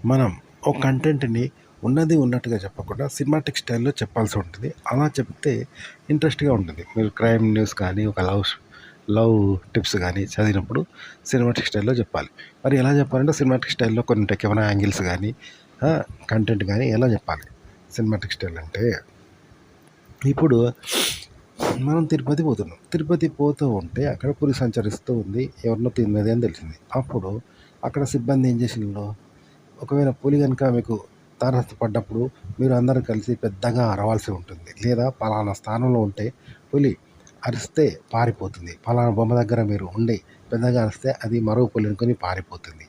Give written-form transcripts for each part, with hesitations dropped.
మనం ఒక కంటెంట్‌ని ఉన్నది ఉన్నట్టుగా చెప్పకుండా సినిమాటిక్ స్టైల్‌లో చెప్పాల్సి ఉంటుంది. అలా చెప్తే ఇంట్రెస్ట్‌గా ఉంటుంది. మీరు క్రైమ్ న్యూస్ కానీ, ఒక లవ్ టిప్స్ కానీ చదివినప్పుడు సినిమాటిక్ స్టైల్‌లో చెప్పాలి. మరి ఎలా చెప్పాలంటే సినిమాటిక్ స్టైల్‌లో కొన్ని ఉంటాయి. కెమెరా యాంగిల్స్ కానీ, కంటెంట్ కానీ ఎలా చెప్పాలి సినిమాటిక్ స్టైల్ అంటే, ఇప్పుడు మనం తిరుపతి పోతున్నాం. తిరుపతి పోతూ ఉంటే అక్కడ పులి సంచరిస్తూ ఉంది. ఎవరినో తిన్నది అని తెలిసింది. అప్పుడు అక్కడ సిబ్బంది ఏం చేసిండ్రు, ఒకవేళ పులి గనుక మీకు తారసపడ్డప్పుడు మీరు అందరూ కలిసి పెద్దగా అరవాల్సి ఉంటుంది. లేదా పలానా స్థానంలో ఉంటే పులి అరిస్తే పారిపోతుంది. పలానా బొమ్మ దగ్గర మీరు ఉండి పెద్దగా అరిస్తే అది మరో పులి అనుకొని పారిపోతుంది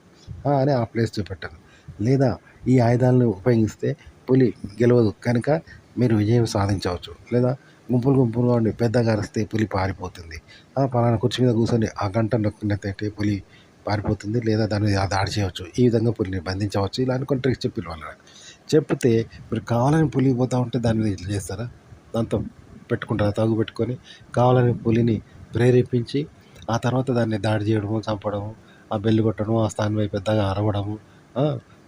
అని ఆ ప్లేస్ చూపెట్టాను. లేదా ఈ ఆయుధాలను ఉపయోగిస్తే పులి గెలవదు కనుక మీరు విజయం సాధించవచ్చు. లేదా గుంపులు గుంపులుగా ఉండి పెద్దగా అరిస్తే పులి పారిపోతుంది. పలానా కుర్చీ మీద కూర్చొని ఆ గంట నొక్కినట్టయితే పులి పారిపోతుంది. లేదా దాని మీద దాడి చేయవచ్చు. ఈ విధంగా పులిని బంధించవచ్చు. ఇలా అని కొన్ని ట్రిక్స్ చెప్పిర్రు వాళ్ళు. చెప్తే మీరు కావాలని పులి పోతా ఉంటే దాని మీద ఇట్లా చేస్తారా? దాంతో పెట్టుకుంటారా? తాగు పెట్టుకొని కావాలని పులిని ప్రేరేపించి ఆ తర్వాత దాన్ని దాడి చేయడము, చంపడము, ఆ బెల్లు కొట్టడం, ఆ స్థానం వైపు పెద్దగా అరవడము,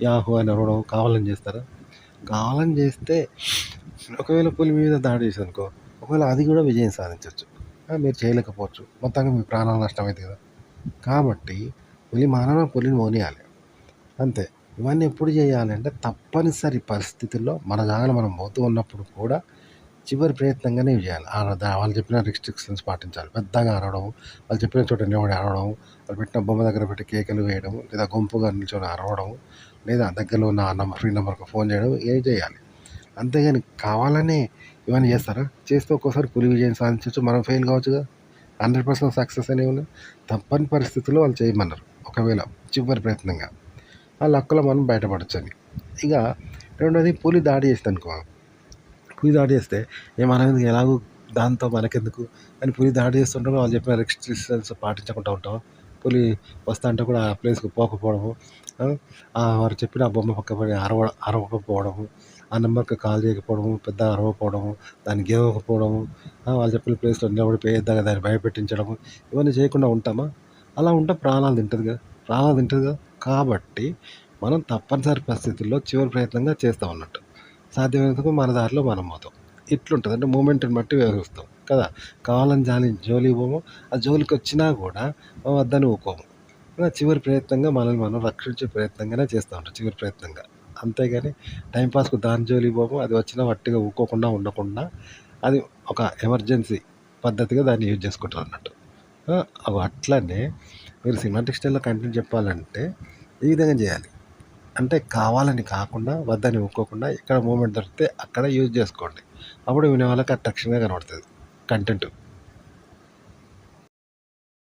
యాహూ అని అరవడం కావాలని చేస్తారా? కావాలని చేస్తే ఒకవేళ పులి మీద దాడి చేసిందనుకో, ఒకవేళ అది కూడా విజయం సాధించవచ్చు. మీరు చేయలేకపోవచ్చు. మొత్తంగా మీ ప్రాణాలు నష్టమైంది కదా! కాబట్టి పులి మానాన పులిని పోనీయాలి. అంతే. ఇవన్నీ ఎప్పుడు చేయాలంటే తప్పనిసరి పరిస్థితుల్లో మన జాగాలో మనం పోతూ ఉన్నప్పుడు కూడా చివరి ప్రయత్నంగానే ఇవి చేయాలి. వాళ్ళు చెప్పిన రిస్ట్రిక్షన్స్ పాటించాలి. పెద్దగా అరవడం, వాళ్ళు చెప్పిన చోట నిలబడి అరవడం, వాళ్ళు పెట్టిన బొమ్మ దగ్గర పెట్టి కేకలు వేయడం, లేదా గుంపుగా నిల్చొని అరవడం, లేదా దగ్గరలో ఉన్న ఫ్రీ నెంబర్కి ఫోన్ చేయడం ఏవి చేయాలి. అంతేగాని కావాలనే ఇవన్నీ చేస్తారా? చేస్తే ఒక్కోసారి పులి విజయం సాధించవచ్చు. మనం ఫెయిల్ కావచ్చుగా. 100% సక్సెస్ అనేవి ఉన్నాయి. తప్పని పరిస్థితుల్లో వాళ్ళు చేయమన్నారు. ఒకవేళ చివరి ప్రయత్నంగా ఆ లక్కలో మనం బయటపడొచ్చని. ఇక రెండోది పులి దాడి చేసిందనుకో, పులి దాడి చేస్తే మనం ఎలాగో దాంతో మనకెందుకు అని పులి దాడి చేస్తుంటాం. వాళ్ళు చెప్పిన రిస్ట్రిక్షన్స్ పాటించకుండా ఉంటాం. పులి వస్తా అంటే కూడా ఆ ప్లేస్కి పోకపోవడము, వారు చెప్పిన ఆ బొమ్మ పక్క పడి అరవకపోవడము, ఆ నెంబర్కి కాల్ చేయకపోవడము, పెద్ద అరవకపోవడము, దాన్ని గెలవకపోవడము, వాళ్ళు చెప్పిన ప్లేస్లో నిలబడి పెద్దగా దాన్ని భయపెట్టించడము, ఇవన్నీ చేయకుండా ఉంటామా? అలా ఉంటే ప్రాణాలు తింటుందిగా. కాబట్టి మనం తప్పనిసరి పరిస్థితుల్లో చివరి ప్రయత్నంగా చేస్తాం అన్నట్టు. సాధ్యమైనంతకు మన దారిలో మనం పోతాం. ఇట్లుంటుంది. అంటే మూమెంట్ని బట్టి వ్యవహరిస్తాం కదా! కావాలని జోలికి పోము. ఆ జోలికి వచ్చినా కూడా వద్దని ఊకోము. చివరి ప్రయత్నంగా మనల్ని మనం రక్షించే ప్రయత్నంగానే చేస్తూ ఉంటాం చివరి ప్రయత్నంగా. అంతేగాని టైంపాస్‌కు దాని జోలికి పోము. అది వచ్చినా వట్టిగా ఊకోకుండా ఉండకుండా అది ఒక ఎమర్జెన్సీ పద్ధతిగా దాన్ని యూజ్ చేసుకుంటారన్నట్టు. అట్లనే మీరు సినిమాటిక్ స్టైల్‌లో కంటెంట్ చెప్పాలంటే ఈ విధంగా చేయాలి. అంటే కావాలని కాకుండా, వద్దని ఊరుకోకుండా ఎక్కడ మూమెంట్ దొరికితే అక్కడ యూజ్ చేసుకోండి. అప్పుడు వినే వాళ్ళకి అట్రాక్షన్‌గా కనబడుతది కంటెంట్.